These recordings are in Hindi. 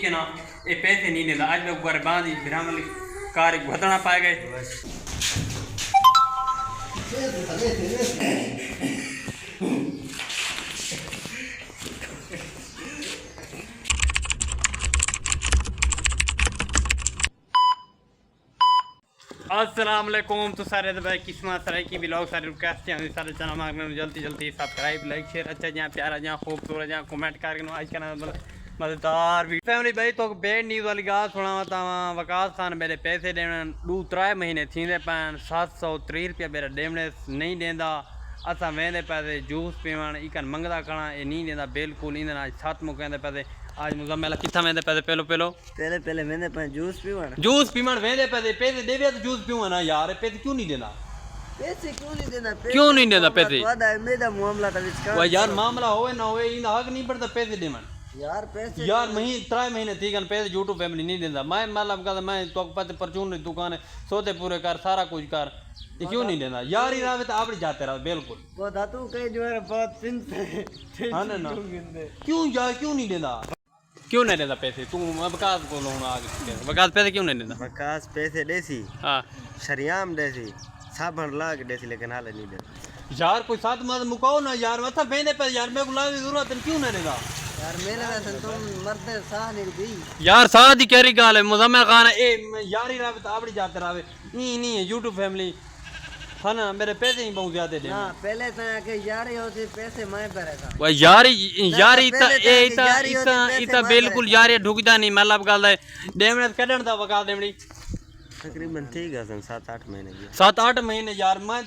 ठीक है ना, ये पैसे नहीं देता। आज मैं गुब्बारे बांधी बिरामल कार घुतना पाए गए। अस्सलाम वालेकुम। तो सारे भाई किस्मत सारे की ब्लॉग सारे कैसे हैं सारे चैनल में जल्दी जल्दी सब्सक्राइब लाइक शेयर अच्छा जहाँ प्यारा जहाँ खूबसूरत जहाँ कमेंट करके आज का मजेदार भी फैमिली भाई। तो बेड न्यूज़ वाली गाल सुना वकास खान मेरे पैसे देने 2-3 महीने थींदे पैन 730 रुपया मेरा डेमने नहीं देंदा। असा वेंदे पैसे जूस पीवन इकन मंगदा खड़ा ये नहीं देंदा बिल्कुल इन आज 7 मुकेंदे पैसे। आज मुजम्मिल कितना वेंदे पैसे पहले वेंदे पे जूस पीवन वेंदे पैसे देवे तो जूस पीवन ना यार पैसे क्यों नहीं देना क्यों नहीं देना पैसे मेरा मामला था विच यार मामला होवे ना होवे इन हक नहीं पड़ता पैसे देवन यार पैसे यार मही 3 महीने थी गन पैसे यूट्यूब फैमिली नहीं देंदा। मैं मतलब कहता मैं तो पते परचून दुकान सौदे पूरे कर सारा कुछ कर ये क्यों नहीं देना यार। ही रावे तो आप जाते रहो बिल्कुल को धातु कई जो है बहुत चिंता हां ना क्यों यार क्यों नहीं देना क्यों नहीं देता पैसे तू वकास को लोन आगे वकास पैसे क्यों नहीं देता। वकास पैसे देसी हां शरियाम देसी साबन लाग देसी लेकिन हाल नहीं देता यार कोई साथ मत मुकाओ ना यार मत वेंदे पे यार मैं गुलाम की जरूरत है क्यों नहीं देता यार मेरे ना तुम मरते साह नहीं दी यार साथ ही केरी गाल है मुजम्मिल खान ए यार ही रावे तो आपड़ी जाते रावे नहीं है यूट्यूब फैमिली है ना मेरे पैसे ही बहुत ज्यादा दे हां पहले तो के यार ही होते पैसे मैं भरेगा वो यार इता बिल्कुल यार ढुकदा नहीं मतलब गल है डेमने कढण दा वका देमड़ी तकरीबन ठीक है 7-8 महीने की 7-8 महीने यार मैं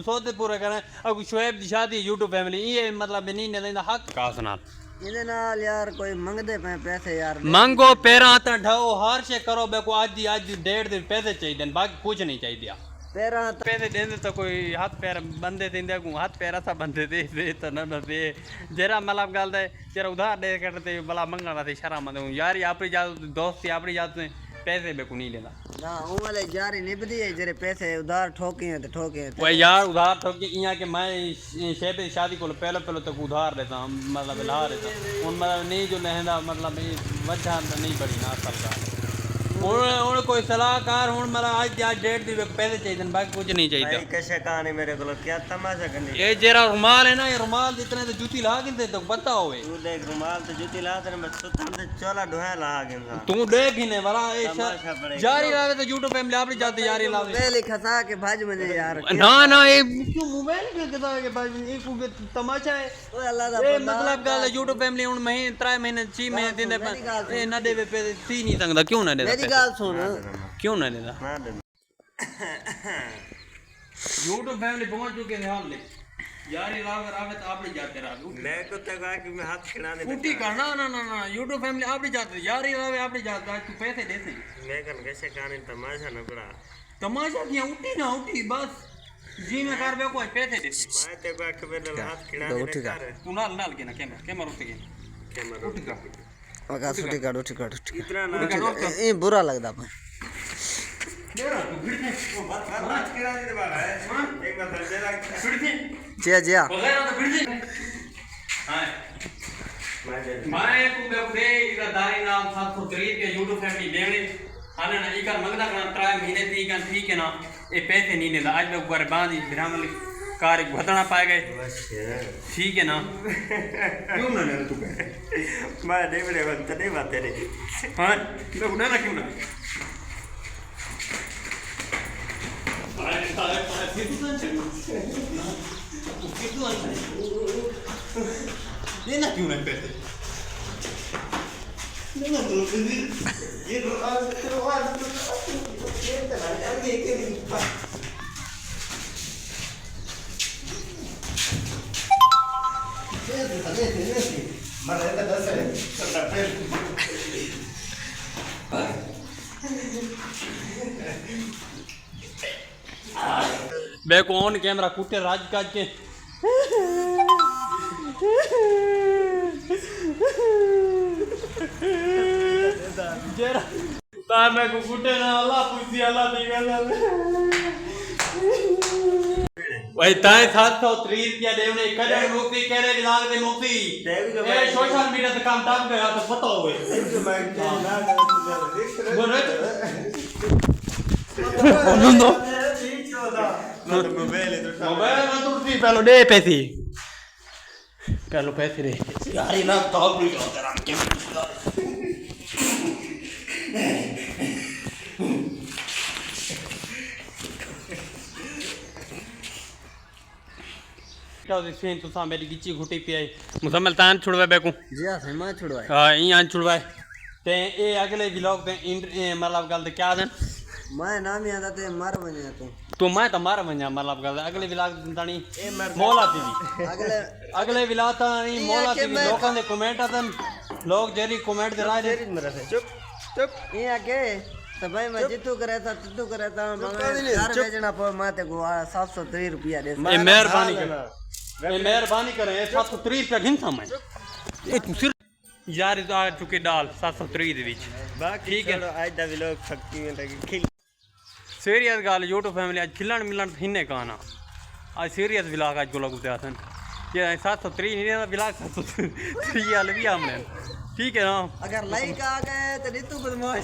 सौदे पूरे करें अब शोएब दी शादी यूट्यूब फैमिली ये मतलब नहीं देंदा हक कास नाल इदे नाल यार कोई मंगदे पे पैसे यार मंगो पेरा ता ढाओ हर शे करो बे को आज डेढ़ दिन पैसे चाहिए बाकी कुछ नहीं चाहिए पेरा पैसे देंदे तो कोई हाथ पैर बंदे देंदे को हाथ पैर सा बंदे दे तो न दे जरा मतलब गल दे जरा उधार दे करते भला मंगना थी शर्म आंदे यार अपनी जात दोस्त अपनी जात में पैसे बे को नहीं लेना ना ओ वाले जारी निभदी है जरे पैसे उधार ठोके हैं तो ठोके वो यार उधार ठोके इया के मैं शेब शादी को पहले तक उधार देता मतलब ला देता उन मतलब नहीं जो लहंदा मतलब वजह नहीं बड़ी ना सरकार हुन कोई सलाहकार हुन मतलब आज डेढ़ दी पैसे चाहिए बाकी कुछ नहीं चाहिए भाई कैसे कहानी मेरे को क्या तमाशा करनी ये जरा रुमाल है ना ये रुमाल जितने तो जूती ला के दे तो पता होवे तू देख रुमाल तो जूती ला दे मैं सुतन से चोला ढोया ला के तू देख ही ने वाला ए जारी लावे तो यूट्यूब फैमिली आपरी जाते यारी लावे पहले खसा के भाज मने यार ना ये क्यों मोबाइल के कदा के भाज ये को तमाशा है ओ अल्लाह दा ए मतलब गल यूट्यूब फैमिली हुन महीने 3 महीने 6 महीने दिन ए ना देवे पे सी नहीं सकदा क्यों ना दे गाल सुन क्यों ना देता ना दे यूट्यूब फैमिली पहुंच चुके हैं हाल ले यार ये रावे तो आपड़ी जाते रहा मैं को तो कहा कि मैं हाथ खिला दे उठी करना ना यूट्यूब फैमिली आपड़ी जाते यार ये रावे आपड़ी जाते आज तू पैसे दे से मैं कन कैसे कहानी तमाशा न पड़ा तमाशा किया उठी ना उठी बस जी में कर बे कोई पैसे दे मैं ते को के मेरे हाथ खिला दे उठी कर तू नाल के ना कैमरा उठ के कैमरा उठ का वका सुटी काटो ठीक इतना ना ये बुरा लगदा भाई जिया मैं को बे इरा दारी नाम 730 के यूट्यूब फैमिली देने हाने ना इका मंगदा करना 3 महीने ठीक है ना ये पैसे नहीं देता। आज मैं गुब्बारे बांधी बिरामल कार घुतना पाए गए ठीक है ना क्यों ना तू मैं देवरे बंद नहीं बातें नहीं हां मैं उड़ा ना क्यों ना लेना क्यों नहीं पैसे लेना तो ये तो आज ये तो आगे के बे कौन कैमरा कुटे राज काज के जरा तार मैं को कुटे ना अल्लाह पूछी अल्लाह दी गल भाई ताए 730 रुपया देवने कदर मुक्ति करे विलाग दे मुक्ति ए सोशल मीडिया ते काम टाप गया तो पता होवे मोबाइल में तुरती पहले दे पैसे दे यार ये ना टॉप नहीं होता राम के सीन तो मेरी गिची घुटी पियाई मुसम्मल तान छुड़वा बेकू जी हां मैं छुड़वाए हां यहां छुड़वाए ते ए अगले व्लॉग ते मतलब गल ते क्या दिन मैं नाम याद आते मार बने तो मैं तो मार वञा मतलब गल अगले व्लॉग ताणी मौला थी अगले व्लॉग ताणी मौला थी लोकां दे कमेंट आतन लोग जेरी कमेंट दे राय चुप चुप ये के तो भाई मैं जितू करे था मगर घर भेजना पर मैं ते को 730 रुपया दे मेहरबानी करे 730 रुपया गिनता मैं ए तू सिर यार आ चुके डाल 730 दे विच बाकी ठीक है आज दा व्लॉग फक्की में लगी खिल सीरियस गाल यूट्यूब फैमिली आज खिलन मिलन हिन्ने काना आज सीरियस व्लॉग आज को लगते आसन ये 730 नहीं ना व्लॉग 730 वाले भी हमने ठीक है ना अगर लाइक आ गए तो नीतू बदमाश